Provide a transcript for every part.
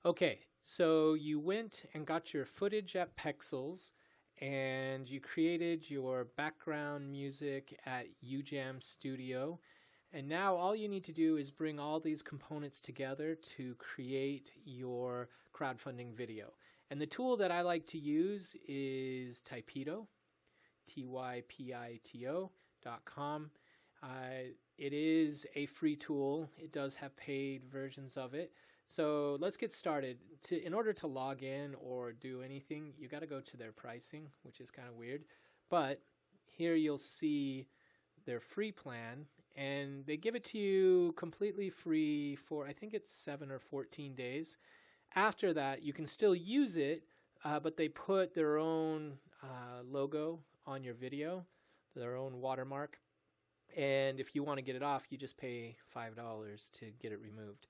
Okay, so you went and got your footage at Pexels and you created your background music at UJam Studio. And now all you need to do is bring all these components together to create your crowdfunding video. And the tool that I like to use is Typeto, typito.com. It is a free tool. It does have paid versions of it. So let's get started. In order to log in or do anything, you got to go to their pricing, which is kind of weird. But here you'll see their free plan, and they give it to you completely free for, I think it's 7 or 14 days. After that, you can still use it, but they put their own logo on your video, their own watermark. And if you want to get it off, you just pay $5 to get it removed,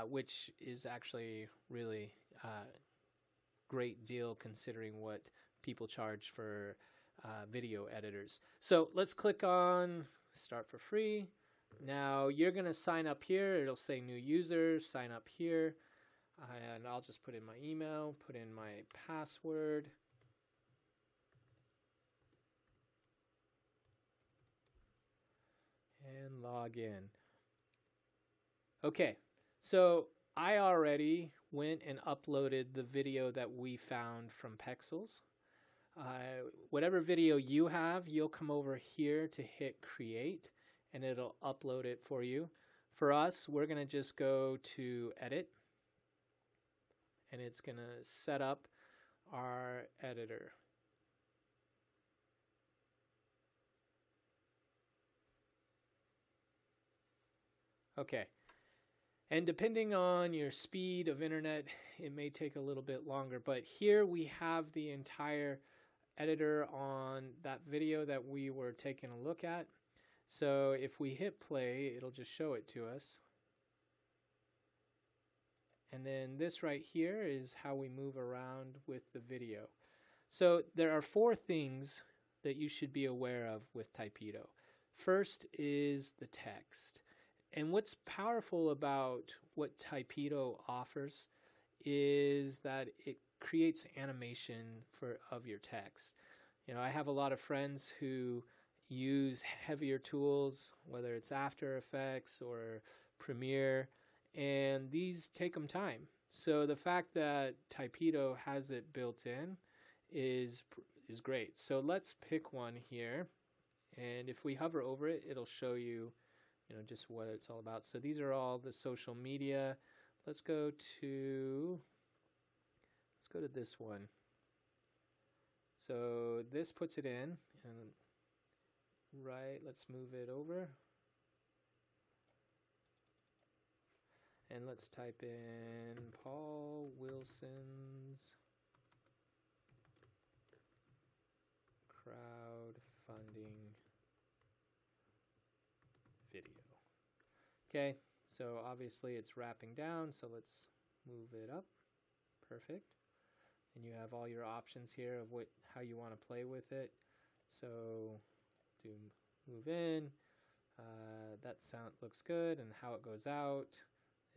which is actually really great deal considering what people charge for video editors. So let's click on Start for Free. Now you're going to sign up here. It'll say New User, sign up here. And I'll just put in my email, put in my password. And log in. Okay, so I already went and uploaded the video that we found from Pexels. Whatever video you have, you'll come over here to hit create and it'll upload it for you. For us, we're going to just go to edit and it's going to set up our editor. Okay, and depending on your speed of internet, it may take a little bit longer, but here we have the entire editor on that video that we were taking a look at. So if we hit play, it'll just show it to us. And then this right here is how we move around with the video. So there are 4 things that you should be aware of with Typeto. First is the text. And what's powerful about what Typeto offers is that it creates animation of your text. You know, I have a lot of friends who use heavier tools, whether it's After Effects or Premiere, and these take them time. So the fact that Typeto has it built in is great. So let's pick one here, and if we hover over it, it'll show you just what it's all about. So these are all the social media. Let's go to this one. So this puts it in, and let's move it over. And let's type in Paul Wilson's crowdfunding video. Okay, so obviously it's wrapping down, so let's move it up. Perfect. And you have all your options here of how you want to play with it. So do move in, that sound looks good, and how it goes out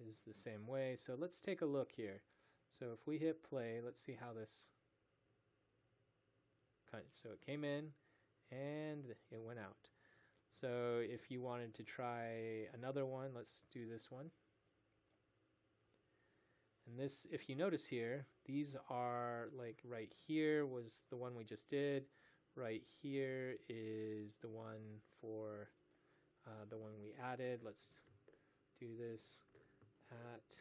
is the same way. So let's take a look here. So if we hit play, let's see how this so it came in and it went out. So if you wanted to try another one, let's do this one. And this, if you notice here, these are like right here was the one we just did. Right here is the one for the one we added. Let's do this at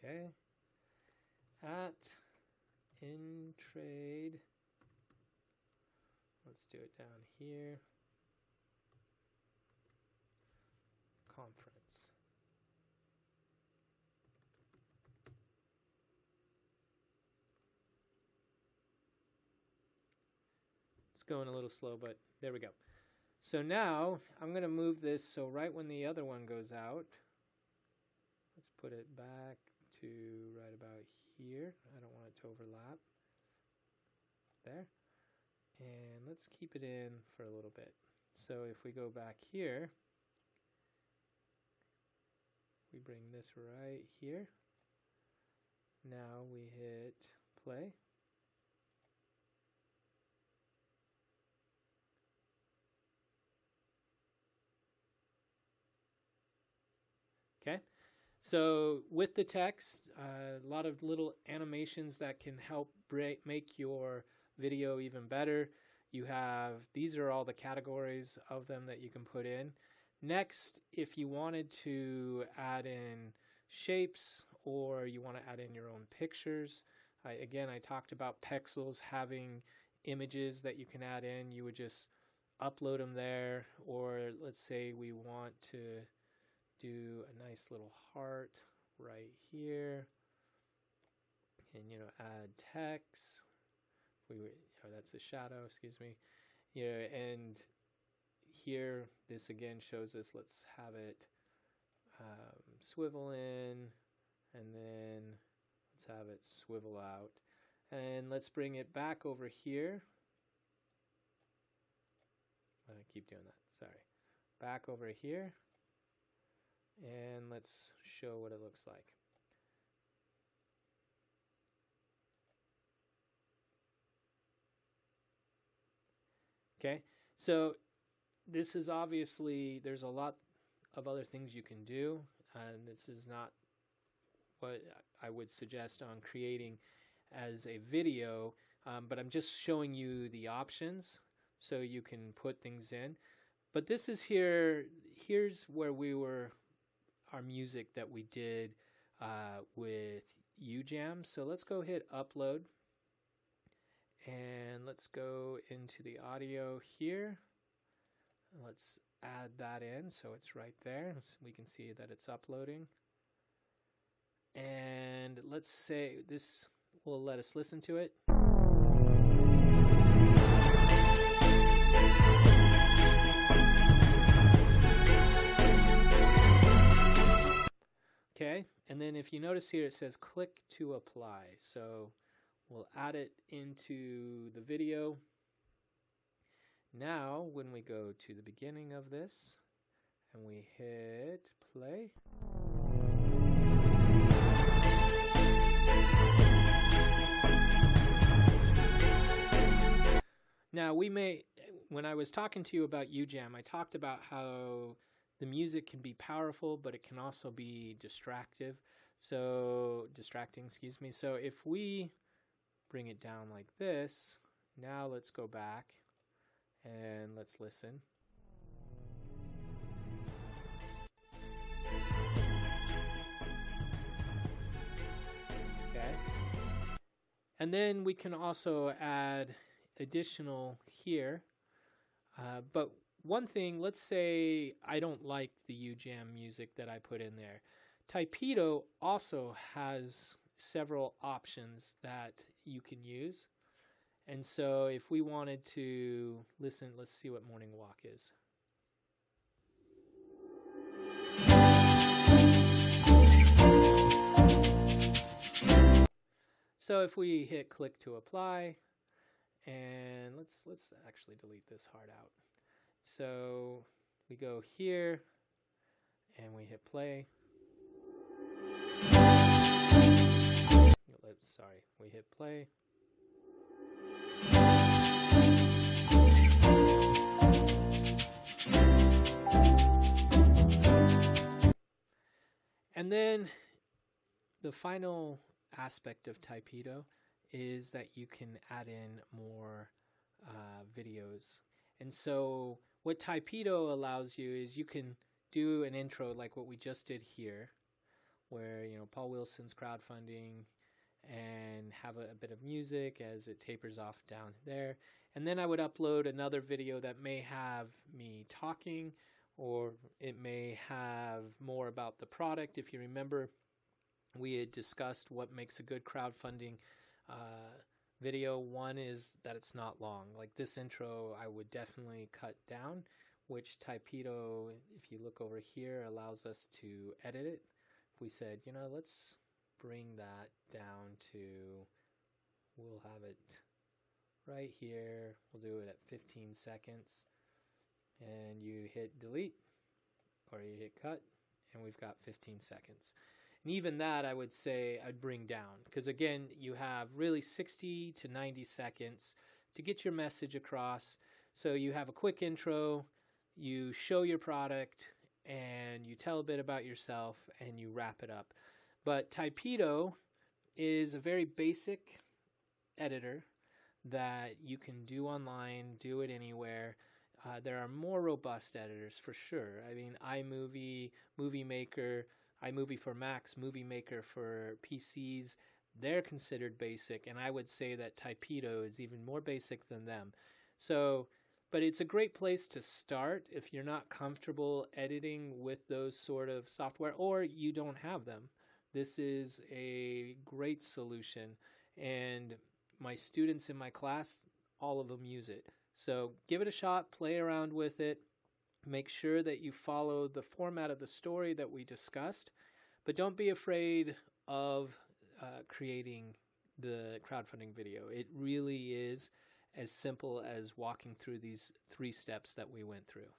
okay, at in trade, let's do it down here, conference. It's going a little slow, but there we go. So now I'm going to move this so right when the other one goes out, let's put it back to right about here. I don't want it to overlap. There. And let's keep it in for a little bit. So if we go back here, we bring this right here. Now we hit play. Okay, so with the text, a lot of little animations that can help make your video even better. You have, these are all the categories of them that you can put in. Next, if you wanted to add in shapes or you want to add in your own pictures, again, I talked about Pexels having images that you can add in. You would just upload them there, or let's say we want to do a nice little heart right here, and add text. That's a shadow, excuse me. And here this again shows us, let's have it swivel in, and then let's have it swivel out, and let's bring it back over here. I keep doing that, sorry. Back over here, and let's show what it looks like. Okay, so this is obviously, there's a lot of other things you can do, and this is not what I would suggest on creating as a video, but I'm just showing you the options so you can put things in. But this is here's where our music that we did with UJam. So let's go hit upload. And let's go into the audio here. Let's add that in so it's right there. So we can see that it's uploading. And let's say this will let us listen to it. Okay, and then if you notice here it says click to apply. So we'll add it into the video. Now, when we go to the beginning of this and we hit play, now when I was talking to you about UJam, I talked about how the music can be powerful, but it can also be distracting, excuse me. So if we bring it down like this, now let's go back and let's listen. Okay. And then we can also add additional here. But one thing, let's say I don't like the UJam music that I put in there. Typedo also has several options that you can use. And so if we wanted to listen, let's see what Morning Walk is. So if we hit click to apply, and let's actually delete this heart out. So we go here and we hit play. Sorry, we hit play. And then the final aspect of Typedo is that you can add in more videos. And so what Typedo allows you is you can do an intro like what we just did here, where Paul Wilson's crowdfunding, and have a bit of music as it tapers off down there. And then I would upload another video that may have me talking, or it may have more about the product. If you remember, we had discussed what makes a good crowdfunding video. One is that it's not long. Like this intro, I would definitely cut down, which Typedo, if you look over here, allows us to edit it. If we said, let's bring that down to, we'll have it right here. We'll do it at 15 seconds. And you hit delete or you hit cut, and we've got 15 seconds. And even that, I would say I'd bring down, because again, you have really 60 to 90 seconds to get your message across. So you have a quick intro, you show your product, and you tell a bit about yourself, and you wrap it up. But Typedo is a very basic editor that you can do online, do it anywhere. There are more robust editors for sure. I mean, iMovie, Movie Maker, iMovie for Macs, Movie Maker for PCs, they're considered basic, and I would say that Typedo is even more basic than them. So, but it's a great place to start if you're not comfortable editing with those sort of software, or you don't have them. This is a great solution, and my students in my class, all of them use it. So give it a shot, play around with it, make sure that you follow the format of the story that we discussed, but don't be afraid of creating the crowdfunding video. It really is as simple as walking through these 3 steps that we went through.